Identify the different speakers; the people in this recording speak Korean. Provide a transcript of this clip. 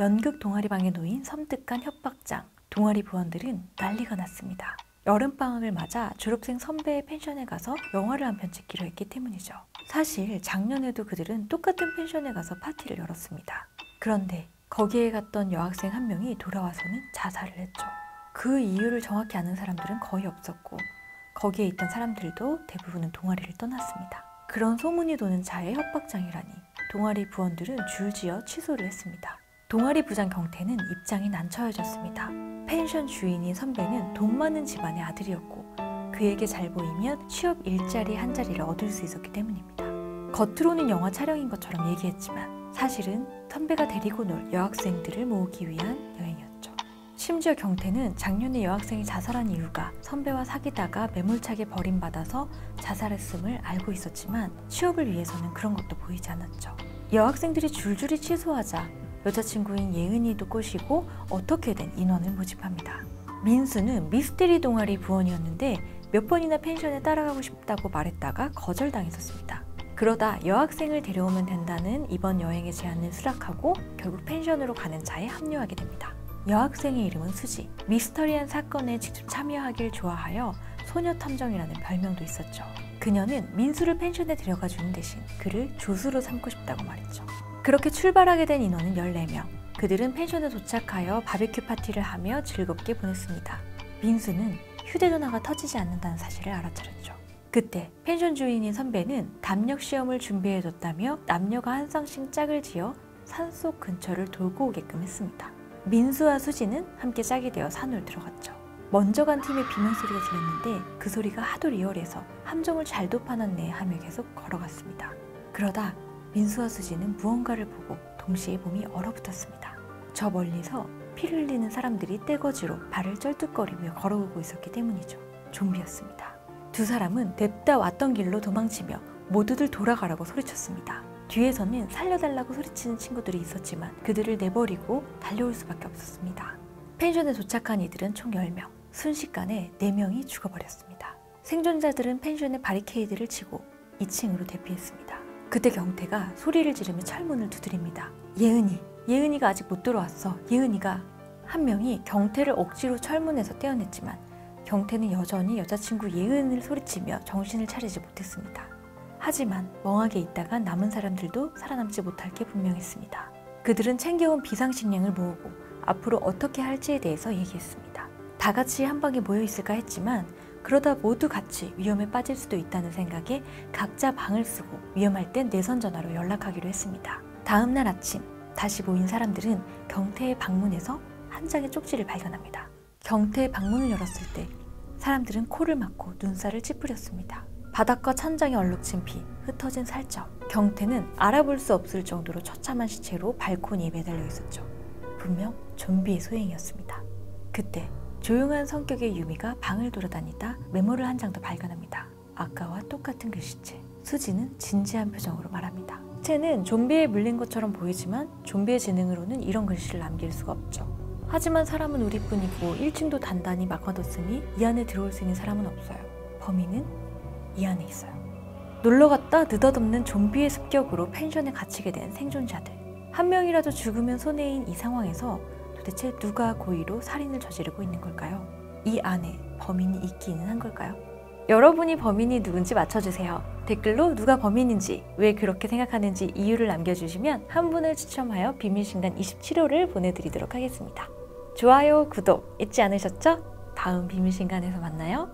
Speaker 1: 연극 동아리방에 놓인 섬뜩한 협박장. 동아리 부원들은 난리가 났습니다. 여름방학을 맞아 졸업생 선배의 펜션에 가서 영화를 한 편 찍기로 했기 때문이죠. 사실 작년에도 그들은 똑같은 펜션에 가서 파티를 열었습니다. 그런데 거기에 갔던 여학생 한 명이 돌아와서는 자살을 했죠. 그 이유를 정확히 아는 사람들은 거의 없었고 거기에 있던 사람들도 대부분은 동아리를 떠났습니다. 그런 소문이 도는 자의 협박장이라니 동아리 부원들은 줄지어 취소를 했습니다. 동아리 부장 경태는 입장이 난처해졌습니다. 펜션 주인인 선배는 돈 많은 집안의 아들이었고 그에게 잘 보이면 취업 일자리 한 자리를 얻을 수 있었기 때문입니다. 겉으로는 영화 촬영인 것처럼 얘기했지만 사실은 선배가 데리고 놀 여학생들을 모으기 위한 여행이었죠. 심지어 경태는 작년에 여학생이 자살한 이유가 선배와 사귀다가 매몰차게 버림받아서 자살했음을 알고 있었지만 취업을 위해서는 그런 것도 보이지 않았죠. 여학생들이 줄줄이 취소하자 여자친구인 예은이도 꼬시고 어떻게든 인원을 모집합니다. 민수는 미스테리 동아리 부원이었는데 몇 번이나 펜션에 따라가고 싶다고 말했다가 거절당했었습니다. 그러다 여학생을 데려오면 된다는 이번 여행의 제안을 수락하고 결국 펜션으로 가는 차에 합류하게 됩니다. 여학생의 이름은 수지. 미스터리한 사건에 직접 참여하길 좋아하여 소녀탐정이라는 별명도 있었죠. 그녀는 민수를 펜션에 데려가 주는 대신 그를 조수로 삼고 싶다고 말했죠. 그렇게 출발하게 된 인원은 14명. 그들은 펜션에 도착하여 바비큐 파티를 하며 즐겁게 보냈습니다. 민수는 휴대전화가 터지지 않는다는 사실을 알아차렸죠. 그때 펜션 주인인 선배는 담력 시험을 준비해뒀다며 남녀가 한 쌍씩 짝을 지어 산속 근처를 돌고 오게끔 했습니다. 민수와 수지는 함께 짝이 되어 산으로 들어갔죠. 먼저 간 팀의 비명소리가 들렸는데 그 소리가 하도 리얼해서 함정을 잘 도파놨네 하며 계속 걸어갔습니다. 그러다 민수와 수지는 무언가를 보고 동시에 몸이 얼어붙었습니다. 저 멀리서 피를 흘리는 사람들이 떼거지로 발을 쩔뚝거리며 걸어오고 있었기 때문이죠. 좀비였습니다. 두 사람은 냅다 왔던 길로 도망치며 모두들 돌아가라고 소리쳤습니다. 뒤에서는 살려달라고 소리치는 친구들이 있었지만 그들을 내버리고 달려올 수밖에 없었습니다. 펜션에 도착한 이들은 총 10명, 순식간에 4명이 죽어버렸습니다. 생존자들은 펜션에 바리케이드를 치고 2층으로 대피했습니다. 그때 경태가 소리를 지르며 철문을 두드립니다. 예은이가 아직 못 들어왔어. 예은이가. 한 명이 경태를 억지로 철문에서 떼어냈지만 경태는 여전히 여자친구 예은을 소리치며 정신을 차리지 못했습니다. 하지만 멍하게 있다가 남은 사람들도 살아남지 못할 게 분명했습니다. 그들은 챙겨온 비상식량을 모으고 앞으로 어떻게 할지에 대해서 얘기했습니다. 다 같이 한 방에 모여 있을까 했지만 그러다 모두 같이 위험에 빠질 수도 있다는 생각에 각자 방을 쓰고 위험할 땐 내선 전화로 연락하기로 했습니다. 다음 날 아침 다시 모인 사람들은 경태의 방문에서 한 장의 쪽지를 발견합니다. 경태의 방문을 열었을 때 사람들은 코를 막고 눈살을 찌푸렸습니다. 바닥과 천장에 얼룩진 피, 흩어진 살점. 경태는 알아볼 수 없을 정도로 처참한 시체로 발코니에 매달려 있었죠. 분명 좀비의 소행이었습니다. 그때 조용한 성격의 유미가 방을 돌아다니다 메모를 한 장 더 발견합니다. 아까와 똑같은 글씨체. 수지는 진지한 표정으로 말합니다. 시체는 좀비에 물린 것처럼 보이지만 좀비의 지능으로는 이런 글씨를 남길 수가 없죠. 하지만 사람은 우리뿐이고 1층도 단단히 막아뒀으니 이 안에 들어올 수 있는 사람은 없어요. 범인은 이 안에 있어요. 놀러갔다 느닷없는 좀비의 습격으로 펜션에 갇히게 된 생존자들. 한 명이라도 죽으면 손해인 이 상황에서 도대체 누가 고의로 살인을 저지르고 있는 걸까요? 이 안에 범인이 있기는 한 걸까요? 여러분이 범인이 누군지 맞춰주세요. 댓글로 누가 범인인지, 왜 그렇게 생각하는지 이유를 남겨주시면 한 분을 추첨하여 비밀신간 27호를 보내드리도록 하겠습니다. 좋아요, 구독 잊지 않으셨죠? 다음 비밀신간에서 만나요.